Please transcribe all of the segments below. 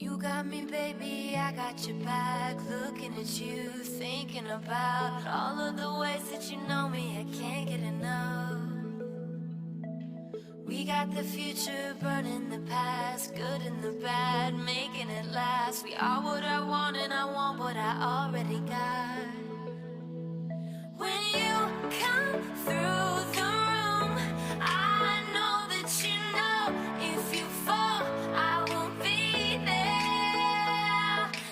You got me, baby, I got your back. Looking at you, thinking about all of the ways that you know me. I can't get enough. We got the future, burning the past, good and the bad, making it last. We are what I want and I want what I already got. When you come through the room, I know that you know if you fall, I will be there.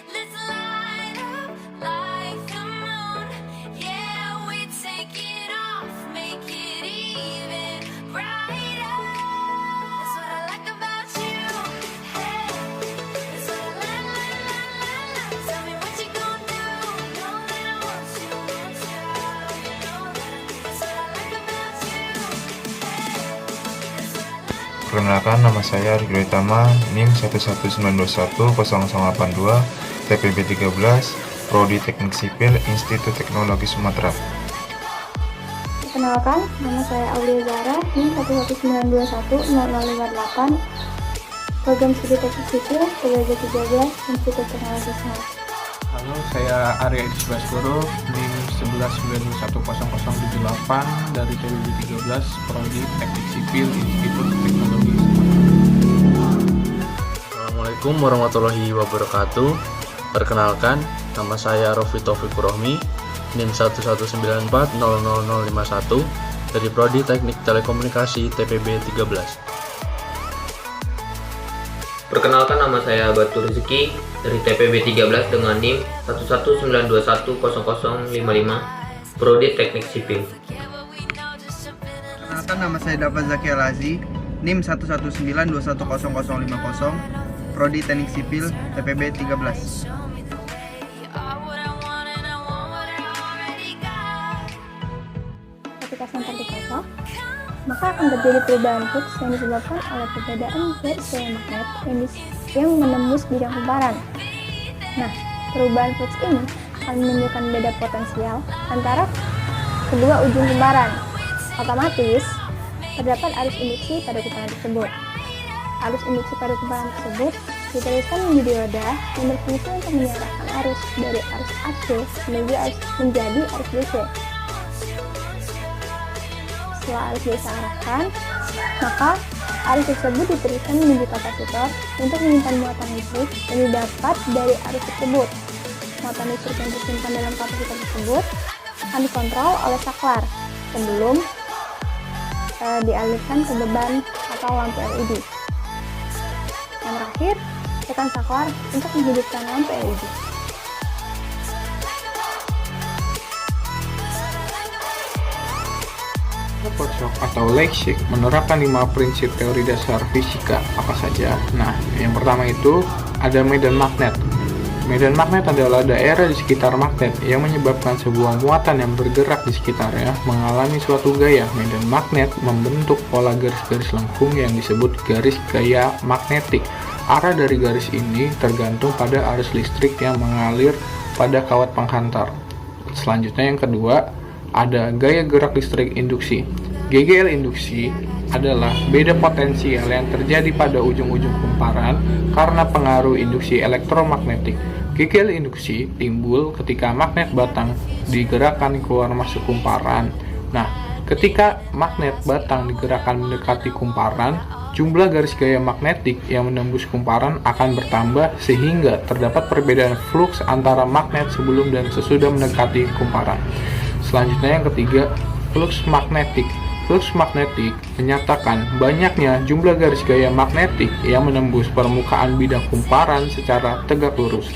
Let's light up like the moon. Yeah, we take it off, make it even brighter. That's what I like about you. Hey, that's what I like. Tell me what you gonna do. You know that I want you, want you. You know that. That's what I like about you. Hey, that's what I like. Perkenalkan, nama saya Argo Utama, NIM 119210082, TPB 13, Prodi Teknik Sipil, Institut Teknologi Sumatera. Perkenalkan, nama saya Aulia Zara, NIM 119210058, Program Studi Teknik Sipil, TPB 13, Institut Teknologi Sumatera. Halo, saya Arya Idris Baskoro, NIM 119100078 dari TPB 13, Prodi Teknik Sipil, Institut Teknologi Sumatera. Assalamualaikum warahmatullahi wabarakatuh. Perkenalkan, nama saya Rofi Taufiq Rohmi, NIM 119400051 dari Prodi Teknik Telekomunikasi TPB 13. Perkenalkan, nama saya Batu Rezeki dari TPB 13 dengan NIM 119210055, Prodi Teknik Sipil. Perkenalkan, nama saya Dafa Zaki Alazi, NIM 119210050, Prodi Teknik Sipil, TPB 13. Ketika senter dikosong, maka akan terjadi perubahan flux yang disebabkan oleh perbedaan garis gaya magnet yang menembus bidang kumparan. Nah, perubahan flux ini akan menimbulkan beda potensial antara kedua ujung kumparan. Otomatis, terdapat arus induksi pada kumparan tersebut. Arus induksi pada kumparan tersebut dituliskan menjadi roda yang berfungsi untuk mengarahkan arus dari arus AC menjadi arus DC. Setelah arus DC arahkan, maka arus tersebut diteruskan menuju kapasitor untuk menyimpan muatan listrik yang didapat dari arus tersebut. Muatan listrik yang tersimpan dalam kapasitor tersebut akan dikontrol oleh saklar sebelum dialirkan ke beban atau lampu LED. Yang terakhir, tekan saklar untuk menghidupkan lampu LED. Support shock atau leg shift menerapkan 5 prinsip teori dasar fisika. Apa saja? Nah, yang pertama itu ada medan magnet. Medan magnet adalah daerah di sekitar magnet yang menyebabkan sebuah muatan yang bergerak di sekitarnya mengalami suatu gaya. Medan magnet membentuk pola garis-garis lengkung yang disebut garis gaya magnetik. Arah dari garis ini tergantung pada arus listrik yang mengalir pada kawat penghantar. Selanjutnya yang kedua, ada gaya gerak listrik induksi. GGL induksi adalah beda potensial yang terjadi pada ujung-ujung kumparan karena pengaruh induksi elektromagnetik. GGL induksi timbul ketika magnet batang digerakkan keluar masuk kumparan. Nah, ketika magnet batang digerakkan mendekati kumparan, jumlah garis gaya magnetik yang menembus kumparan akan bertambah sehingga terdapat perbedaan flux antara magnet sebelum dan sesudah mendekati kumparan. Selanjutnya yang ketiga, flux magnetik. Flux magnetik menyatakan banyaknya jumlah garis gaya magnetik yang menembus permukaan bidang kumparan secara tegak lurus.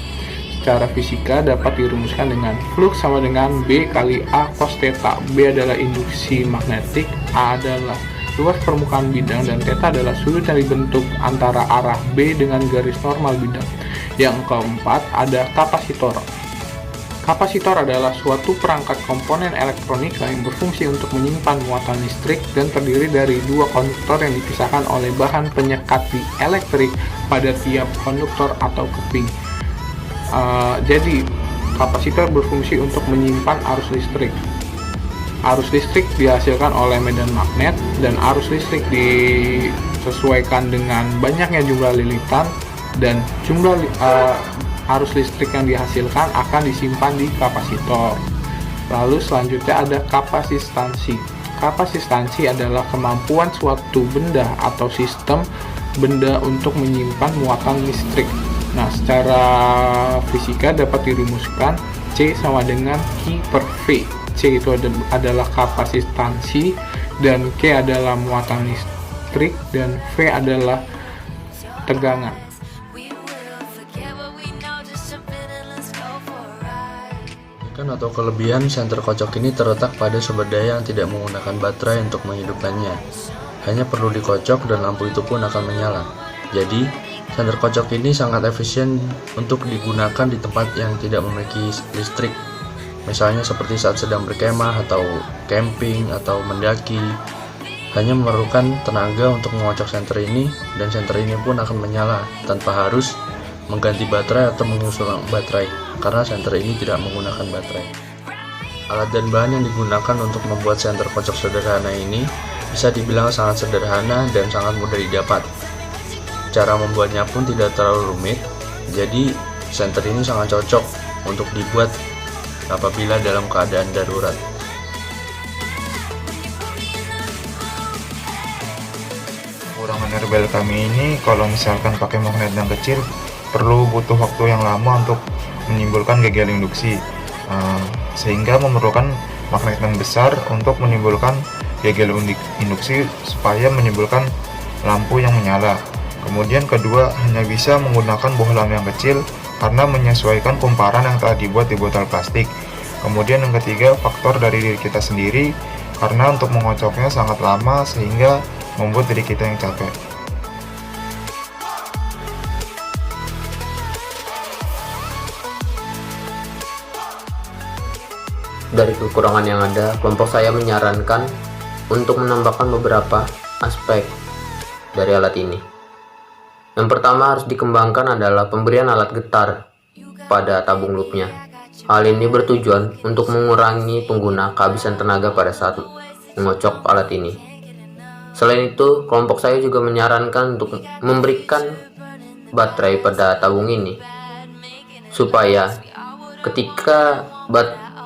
Secara fisika dapat dirumuskan dengan flux sama dengan B kali A cos theta. B adalah induksi magnetik, A adalah luas permukaan bidang, dan theta adalah sudut yang dibentuk antara arah B dengan garis normal bidang. Yang keempat ada kapasitor. Kapasitor adalah suatu perangkat komponen elektronika yang berfungsi untuk menyimpan muatan listrik dan terdiri dari dua konduktor yang dipisahkan oleh bahan penyekat dielektrik pada tiap konduktor atau keping. Jadi, kapasitor berfungsi untuk menyimpan arus listrik. Arus listrik dihasilkan oleh medan magnet dan arus listrik disesuaikan dengan banyaknya jumlah lilitan dan jumlah arus listrik yang dihasilkan akan disimpan di kapasitor. Lalu selanjutnya ada kapasitansi. Kapasitansi adalah kemampuan suatu benda atau sistem benda untuk menyimpan muatan listrik. Nah, secara fisika dapat dirumuskan C sama dengan Q per V. C itu adalah kapasitansi, dan Q adalah muatan listrik, dan V adalah tegangan. Atau kelebihan senter kocok ini terletak pada sumber daya yang tidak menggunakan baterai untuk menghidupkannya. Hanya perlu dikocok dan lampu itu pun akan menyala. Jadi, senter kocok ini sangat efisien untuk digunakan di tempat yang tidak memiliki listrik. Misalnya seperti saat sedang berkemah atau camping atau mendaki. Hanya memerlukan tenaga untuk mengocok senter ini, dan senter ini pun akan menyala tanpa harus mengganti baterai atau mengusul baterai, karena senter ini tidak menggunakan baterai. Alat dan bahan yang digunakan untuk membuat senter kocok sederhana ini bisa dibilang sangat sederhana dan sangat mudah didapat. Cara membuatnya pun tidak terlalu rumit, jadi senter ini sangat cocok untuk dibuat apabila dalam keadaan darurat. Kekurangan airbel kami ini kalau misalkan pakai magnet yang kecil perlu butuh waktu yang lama untuk menimbulkan gegel induksi, sehingga memerlukan magnet yang besar untuk menimbulkan gegel induksi supaya menimbulkan lampu yang menyala. Kemudian kedua, hanya bisa menggunakan bohlam yang kecil karena menyesuaikan kumparan yang telah dibuat di botol plastik. Kemudian yang ketiga, faktor dari diri kita sendiri, karena untuk mengocoknya sangat lama sehingga membuat diri kita yang capek. Dari kekurangan yang ada, kelompok saya menyarankan untuk menambahkan beberapa aspek dari alat ini. Yang pertama harus dikembangkan adalah pemberian alat getar pada tabung loopnya. Hal ini bertujuan untuk mengurangi pengguna kehabisan tenaga pada saat mengocok alat ini. Selain itu, kelompok saya juga menyarankan untuk memberikan baterai pada tabung ini, supaya ketika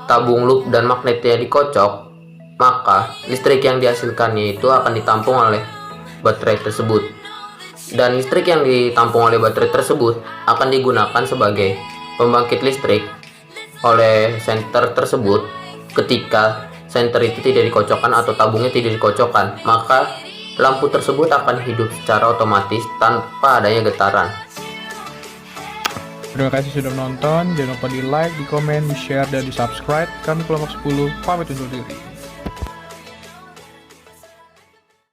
tabung loop dan magnetnya dikocok, maka listrik yang dihasilkannya itu akan ditampung oleh baterai tersebut. Dan listrik yang ditampung oleh baterai tersebut akan digunakan sebagai pembangkit listrik oleh senter tersebut. Ketika senter itu tidak dikocokkan atau tabungnya tidak dikocokkan, maka lampu tersebut akan hidup secara otomatis tanpa adanya getaran. Terima kasih sudah menonton, jangan lupa di like, di komen, di share, dan di subscribe. Kami kelompok 10 pamit undur diri.